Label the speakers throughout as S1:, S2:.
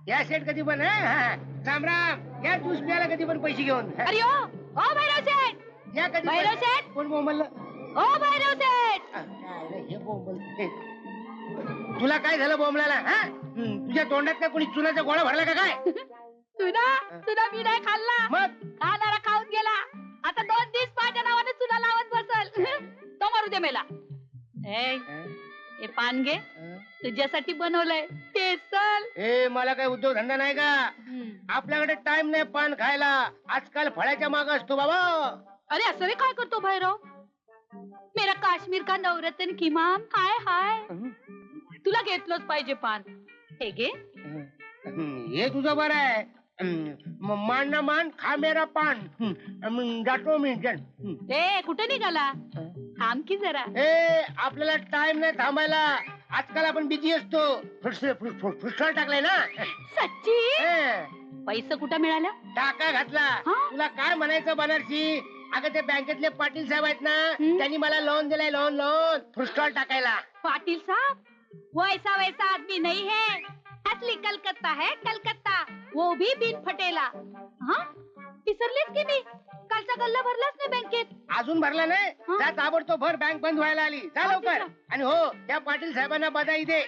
S1: या सेट कधी पण राम राम या ज्यूस प्यायला कधी पण पैसे घेऊन
S2: अरे ओ भैरव सेठ,
S1: या कधी
S2: भैरव सेठ,
S1: कोण बोंबल
S2: ओ भैरव सेठ.
S1: हे बोंबल तुला काय झालं बोंबलाला तुझ्या तोंडात काय कोणी चुनाचा गोळा भरला का काय
S2: तुला मी नाही खाल्ला,
S1: मग
S2: खाणारा खाऊन गेला. आता 2 दिवस माझ्या नावाने चुना लावत बसल. तो मारू दे मेला. हे पान घे, तुझ्यासाठी बनवलंय. ते चल.
S1: ए मला काय उद्योग धंदा नाही का? आपल्याकडे टाइम नाही पान खायला. आजकाल फळाच्या माग असतो बाबा.
S2: अरे असं रे काय करतो भैरव? मेरा काश्मीर का नवरत्न किमान हाय हाय. तुला घेतलंच पाहिजे पान. हे घे.
S1: हे तुझं बरं आहे. मान ना मान खा मेरा पान. जातो मी.
S2: ए कुठे निघाला? थांब की जरा.
S1: ए आपल्याला टाइम नाही थांबायला. आजकाल आपण बिझी असतो. फुसफळ टाकलाय ना.
S2: सच्ची? पैसे कुठं मिळालं?
S1: टाका घातला. तुला काय म्हणायचं बनारसी? अगं ते बँकेतले पाटील साहेब आहेत ना, त्यांनी मला लोन दिलाय. लोन फुसफळ टाकायला.
S2: पाटिल साहब वैसा वैसा आदमी नहीं है. असली कलकत्ता है कलकत्ता. वो भी बिन फटेला. विसरलीस की मी? कालचा गल्ला भरलाच नाही बँकेत.
S1: अजून भरला नाही? त्या ताबडतोब भर. बँक बंद व्हायला आली. जा लवकर. आणि हो त्या पाटील साहेबांना बधाई दे.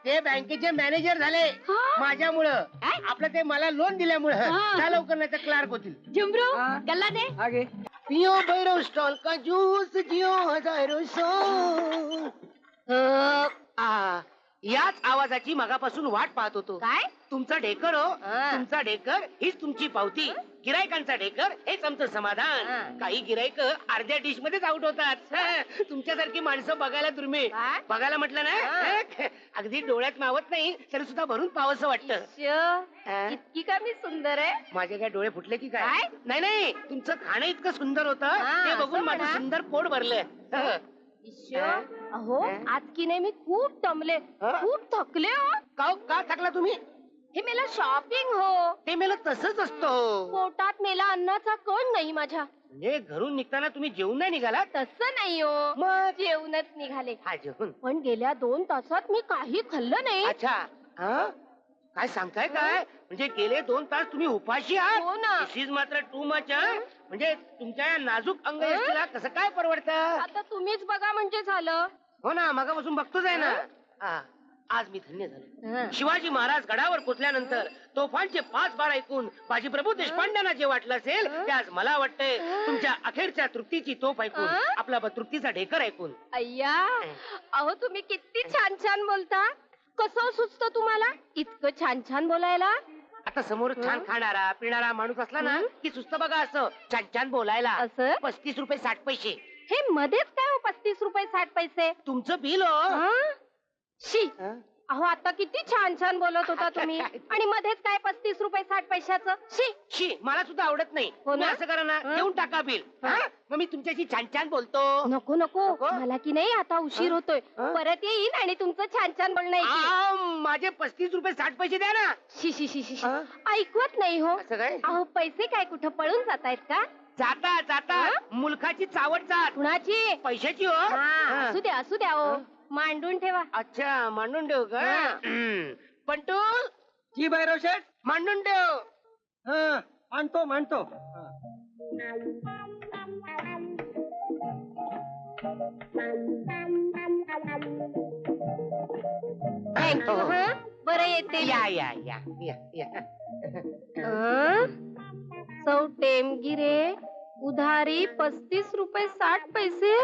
S1: ते बँकेचे मॅनेजर झाले माझ्यामुळं. आपलं ते मला लोन दिल्यामुळं. जा लवकर नाही तर क्लार्क होतील.
S2: झुमरू गल्ला दे.
S1: आगे पियो भैरव स्टॉल का जूस जियो हजारो सो. याच आवाजाची मगापासून वाट पाहत होतो.
S2: काय?
S1: तुमचा ढेकर हो. तुमचा ढेकर हीच तुमची पावती. गिरायकांचा ढेकर हेच आमचं समाधान. काही गिरायक अर्ध्या डिश मध्येच आउट होतात. तुमच्यासारखी माणसं बघायला दुर्मिळ. बघायला म्हटलं ना अगदी डोळ्यात मावत नाही तरी सुद्धा भरून पावसं वाटतं.
S2: इतकी का मी सुंदर आहे?
S1: माझे काय डोळे फुटले की काय? नाही तुमचं खाणं इतकं सुंदर होतं ते बघून माझं सुंदर पोट भरलं.
S2: अहो आज की नाही मी खूप दमले, खूप थकले हो.
S1: का थकला तुम्ही?
S2: हे मेला शॉपिंग हो.
S1: ते मेला तसंच असतो.
S2: पोटात मेला अन्नाचा कण नाही माझ्या.
S1: म्हणजे घरून निघताना तुम्ही जेवून नाही निघाला?
S2: तसं नाही हो.
S1: मग
S2: जेवणच निघाले.
S1: जेवण.
S2: पण गेल्या 2 तासात मी काही खाल्लं नाही.
S1: अच्छा काय सांगताय काय? म्हणजे गेले 2 तास तुम्ही उपाशी आहात?
S2: हो ना.
S1: दिस इज मात्र टू मच. म्हणजे तुमच्या या नाजूक अंगयष्टीला कसं काय परवडतं?
S2: आता तुम्हीच बघा म्हणजे झालं.
S1: हो ना मगापासून बघतोच आहे ना. आज मी धन्य झालो. शिवाजी महाराज गडावर पोचल्यानंतर तोफांचे 5 बार ऐकून बाजीप्रभू देशपांड्यांना जे वाटलं असेल ते आज मला वाटतंय तुमच्या अखेरच्या तृप्तीची तोफ ऐकून, आपला तृप्तीचा ढेकर ऐकून.
S2: अय्या अहो तुम्ही किती छान छान बोलता. कसं सुचतं तुम्हाला इतकं छान छान बोलायला?
S1: आता समोर छान खाणारा पिणारा माणूस असला ना की सुस्त बघा असं छान छान बोलायला.
S2: असं
S1: 35 रुपये 60 पैसे.
S2: हे मध्येच काय हो 35 रुपये 60 पैसे?
S1: तुमचं बिल हो.
S2: शी अहो आता किती छान छान बोलत होता तुम्ही आणि मध्येच काय 35 रुपये 60 पैशाचं? शी
S1: शी मला सुद्धा आवडत नाही. असं करा ना देऊन टाका बिल. मग मी तुमच्याशी छान छान बोलतो.
S2: नको नको मला की नाही आता उशीर होतोय. परत येईन आणि तुमचं छान छान बोलणं ऐकीन.
S1: माझे 35 रुपये 60 पैसे द्या ना.
S2: शी शी शी शी ऐकवत नाही हो. अहो पैसे काय कुठं पळून जातायत का?
S1: जाता जाता मुलखाची चावट जात.
S2: कुणाची?
S1: पैशाची हो.
S2: असू द्या हो. मांडून ठेवा.
S1: अच्छा मांडून ठेव का? पंटू
S3: जी भैरव शेठ
S1: मांडून ठेव.
S3: मांडतो.
S2: बरं येते.
S1: या
S2: सौ टेमगिरे उधारी 35 रुपये 60 पैसे.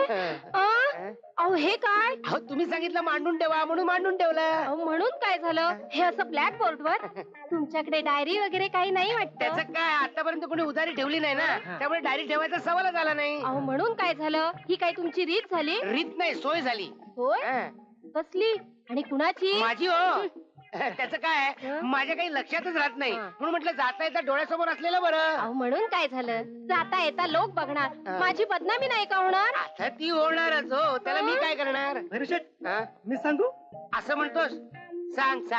S2: अहो हे काय?
S1: अहो तुम्ही सांगितलं मांडून ठेवा म्हणून मांडून ठेवलं.
S2: म्हणून काय झालं? हे असं ब्लॅक बोर्ड वर तुमच्याकडे डायरी वगैरे काही नाही वाटत?
S1: त्याचं काय आतापर्यंत कोणी उधारी ठेवली नाही ना त्यामुळे डायरी ठेवायचा सवालच आला नाही.
S2: अहो म्हणून काय झालं? ही काय तुमची रीत झाली?
S1: रीत नाही सोय झाली.
S2: होय कसली आणि कुणाची?
S1: माझी हो. त्याचं काय माझ्या काही लक्षातच राहत नाही म्हणून म्हटलं जाता येता डोळ्यासमोर असलेलं बरं.
S2: अहो म्हणून काय झालं? जाता येता लोक बघणार माझी बदनामी नाही का होणार?
S1: आता ती होणारच हो. त्याला मी काय करणार?
S3: भैरव शेठ मी सांगू?
S1: असं म्हणतोस? सांग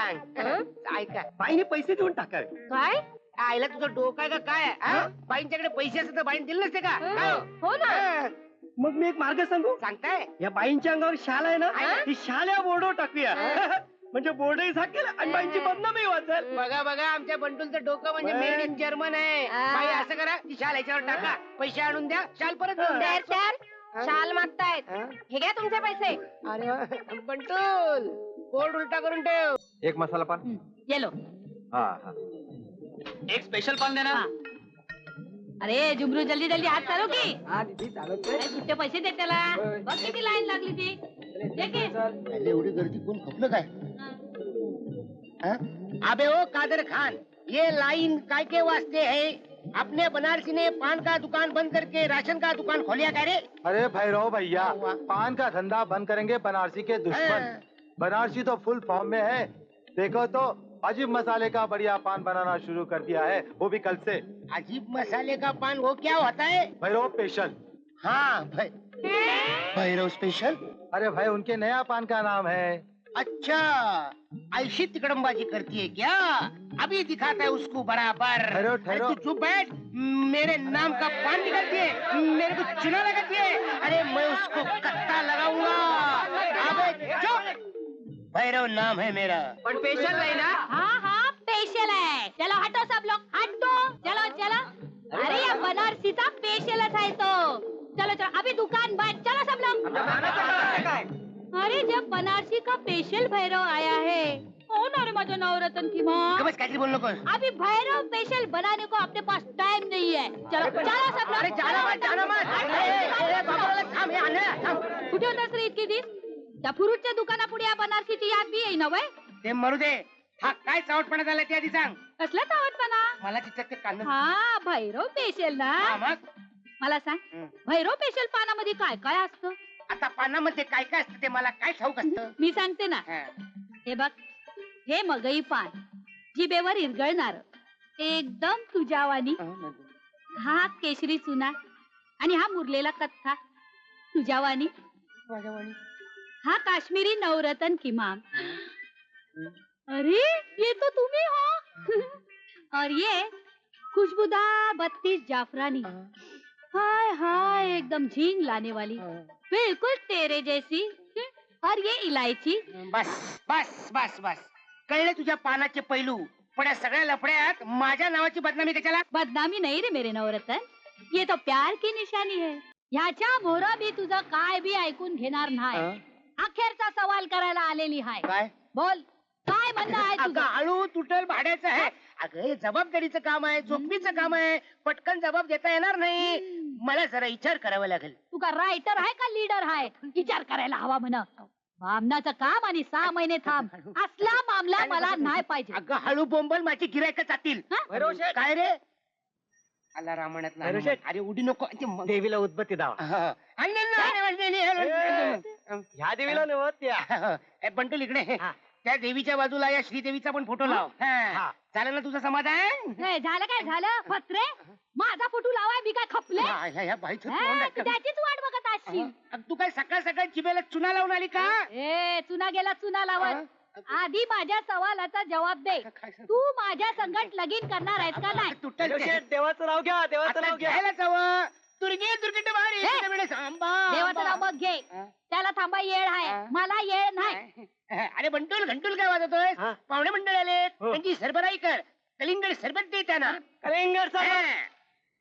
S1: ऐका.
S3: बाईने पैसे देऊन टाकावे.
S2: काय?
S1: आईला तुझं डोकं आहे का काय? बाईंच्याकडे पैसे असते तर बाईन दिले नसते का?
S2: हो ना.
S3: मग मी एक मार्ग सांगू?
S1: सांगताय?
S3: या बाईंच्या अंगावर शाल आहे ना ती शाल या बोर्डवर टाकूया. म्हणजे बोर्डही झाकेल आणि बाईंची बदनामी वाचेल.
S1: बघा बघा आमच्या बंडूलचं डोकं म्हणजे मेड इन जर्मन आहे. बाई असं करा ती शाल याच्यावर टाका, पैसे आणून द्या, शाल परत देऊन द्या.
S2: शाल मागतायत, हे घ्या तुमचे पैसे.
S1: अरे वा, बंडूल बोर्ड उलटा करून ठेव.
S4: एक मसाला पान.
S2: येलो.
S4: हा हा. एक स्पेशल पान देना.
S2: अरे जुमरू जल्दी जल्दी हात चालू की. अरे सुट्टे पैसे दे त्याला. बघ किती लाईन लागली ती. दे की.
S1: एवढी गर्दी कोण खपलं काय? अबे ओ कादर खान, ये लाइन काय के वास्ते है? अपने बनारसी ने पान का दुकान बंद करके राशन का दुकान खोलिया क्या रे?
S4: अरे भैरव भैया, पान का धंधा बंद करेंगे बनारसी के दुश्मन. बनारसी तो फुल फॉर्म में है. देखो तो अजीब मसाले का बढ़िया पान बनाना शुरू कर दिया है, वो भी कल से.
S1: अजीब मसाले का पान वो क्या होता है?
S4: भैरव स्पेशल.
S1: हाँ भैरव स्पेशल.
S4: अरे भाई उनके नया पान का नाम है.
S1: अच्छा, ऐसी तिकड़मबाजी करती है क्या? अभी दिखाता है उसको बराबर.
S4: ठहरो,
S1: अरे
S4: ठहरो.
S1: तू चुप बैठ. मेरे नाम का पान निकालती है, मेरे को चुना लगाती है. अरे मैं उसको कत्ता लगाऊंगा. अबे चुप. भैरव नाम है मेरा. पण स्पेशल नहीं ना.
S2: हाँ हाँ स्पेशल है. चलो हटो सब लोग, हटो. चलो चलो. अरे या बनारसीचा स्पेशलच आहे तो. चलो चलो अभी दुकान बंद. चलो सब लोग. अरे जब बनारसी का स्पेशल भैरव आया है, कौन अरे माझा नवरत्न की माँ.
S1: बस काहीतरी बोल नको.
S2: अभी भैरव स्पेशल बनाने को अपने पास टाइम नहीं है. चलो चलो सब लोग.
S1: अरे जाना मत, जाना मत. ए, बाबूराव, थांब, हे आणलं, थांब.
S2: कुठे होतास रे इतकी दिस? त्या फ्रूटच्या दुकानापुढे या बनारसीची याद बी येई ना वय.
S1: ते मरू दे. हा काय चावटपणा झाला ते आधी सांग.
S2: कसला चावटपणा.
S1: मला तिच्यात ते कांदा.
S2: हा भैरव स्पेशल ना.
S1: हा, मग
S2: मला सांग भैरव स्पेशल पानामध्ये काय काय असतं.
S1: आता पानामध्ये काय काय असतं ते मला काय ठाऊक असतं.
S2: मी सांगते ना.
S1: हा.
S2: हे बघ, हे मगई पान जिभेवर इरगळणार एकदम तुझ्यावानी. हा केशरी चुना आणि हा मुरलेला कथ्था तुझ्यावानी. हा काश्मीरी नवरत्न किमाम. अरे ये तो तुम्ही हो. और ये खुशबूदार 32 जाफरानी. हाय हाय एकदम झींग लाने वाली, बिल्कुल तेरे जैसी. और ये इलायची.
S1: बस बस बस बस कळले तुझ्या पानाचे पैलू. पण या सगळ्या लफड्यात माझ्या नावाची बदनामी कशाला?
S2: बदनामी नाही रे मेरे नवरत्न, ये तो प्यार की निशानी है. ह्याच्या मोर मी तुझं काय बी ऐकून घेणार नाही. अखेरचा सवाल करायला आलेली हाय.
S1: काय?
S2: बोल काय म्हणणं आहे
S1: अगं
S2: तुझं.
S1: आळू तुटल भाड्याचं आहे. अगं हे जबाबदारीचं काम आहे, जोखमीचं काम आहे. पटकन जबाब देता येणार नाही. मला जरा विचार करावा लागेल.
S2: तू का रायटर आहे का लीडर आहे? विचार करायला हवा म्हण. मामनाचं काम आणि 6 महिने थांब असला मामला मला नाही पाहिजे.
S1: अगं हळू बोंबल, माझी गिरायक जातील.
S2: हा?
S1: काय रे? आला रामण्यात अरे उडी नको.
S3: देवीला उदबत्ती दावा. ह्या देवीला नव्हत त्या.
S1: बंटू इकडे त्या देवीच्या बाजूला या श्रीदेवीचा पण फोटो लाव.
S3: हा.
S1: चालेल ना तुझं समाधान?
S2: हे झालं काय झालं फत्रे. माझा फोटो लावाय मी काय खपले.
S1: ह्या बाईचं
S2: हा,
S1: तोंड
S2: तू
S1: आहे.
S2: त्याचीच वाट बघत असशील.
S1: अगं, तू काय सकाळ सकाळ जिभेला चुना लावून आली का?
S2: ए चुना गेला चुना लावत. आधी माझ्या सवालाचा जवाब दे. तू माझ्या संगत लगीन करणार आहेस का नाही?
S1: तुटल
S3: भैरव शेठ, देवाचं नाव घ्या, देवाचं नाव घ्या.
S1: घ्यायला जावं. दुर्गे दुर्गट बाहेर
S2: ए,
S1: येते वेळेस आंबा,
S2: देवाचं नाव
S1: आंबा.
S2: मग घे. त्याला थांबा येळ आहे, मला येळ नाही.
S1: अरे बंटूल घंटूल काय वाजवतोय?
S3: हा.
S1: पाहुणे मंडळ आले,
S3: हो.
S1: त्यांची सरबराई कर. कलिंगड सरबत दे त्यांना.
S3: कलिंगड साहेब
S1: हा.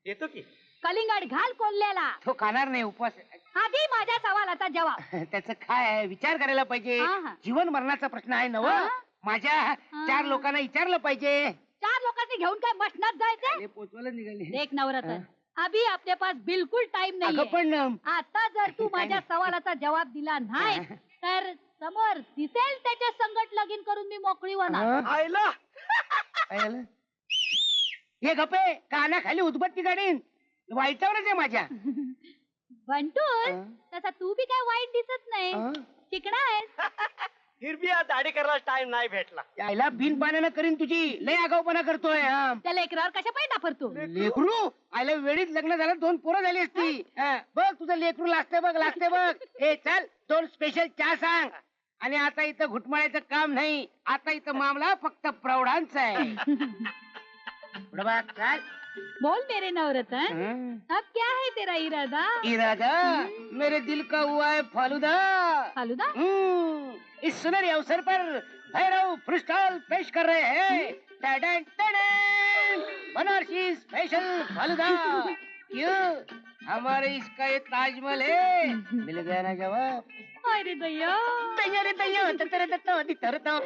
S3: येतो की.
S2: कलिंगड घाल कोल्ह्याला.
S1: तो खाणार नाही उपवास.
S2: आधी माझ्या सवालाचा जवाब.
S1: त्याचं काय आहे? विचार करायला पाहिजे.
S2: हा, हा.
S1: जीवन मरणाचा प्रश्न आहे नव.
S2: हा.
S1: माझ्या 4 लोकांना विचारलं पाहिजे.
S2: 4 लोकांनी घेऊन काय मशनात जायचंय?
S1: अरे, पोचवायला निघाले.
S2: देख नवरत्न, अभी आपके पास बिल्कुल टाइम
S1: अगं
S2: नाही.
S1: पण
S2: आता जर तू माझ्या सवालाचा जवाब दिला नाही तर समोर दिसेल त्याच्या संगत लगीन करून मी मोकळी होणार.
S3: आयला
S1: हे गपे कानाखाली उदबत्ती काढीन. वाईटावरच आहे माझ्या.
S2: बंटूल तसा तू बी काय वाईट दिसत नाही. चिकणा आहेस.
S3: हिरबी दाढी करायला टाइम नाही भेटला.
S1: यायला बिन पाण्यानं करीन तुझी. लय आगाऊपणा करतोय. हा.
S2: त्या लेकरावर कशा पाहिजे डाफरतो.
S1: लेकरू आयला वेळीत लग्न झालं, 2 पोरं झाली असती. हा, बघ तुझं लेकरू लाजते बघ, लाजते बघ. ए चल 2 स्पेशल चहा सांग. आणि आता इथं घुटमाळ्याचं काम नाही. आता इथं मामला फक्त प्रौढांचा आहे. पुढं बघ, चल.
S2: बोल मेरे नवरत्न, अब क्या है तेरा इरादा?
S1: इरादा मेरे दिल का हुआ है फालूदा.
S2: फालुदा.
S1: इस सुनहरे अवसर पर भैरव फ्रूस्टॉल पेश कर रहे हैं टैडन टैडन, बनारसी स्पेशल फालूदा। क्यों, हमारे इसका ये ताजमहल है। मिल गया ना जवाब।
S2: अरे दया
S1: दैया रे दैया,